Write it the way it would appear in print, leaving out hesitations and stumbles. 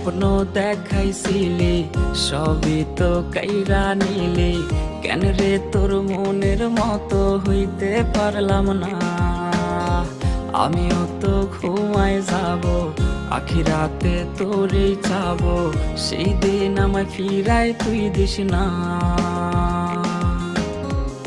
স্বপ্ন দেখাইছিলি সবই তো কাইরা নিলি, কেন রে তোর মনের মতো হইতে পারলাম না। আমিও তো ঘুমায় যাব, আখিরাতে তোরেই চাবো, সেই দিন আমায় ফিরায় তুই দিস না।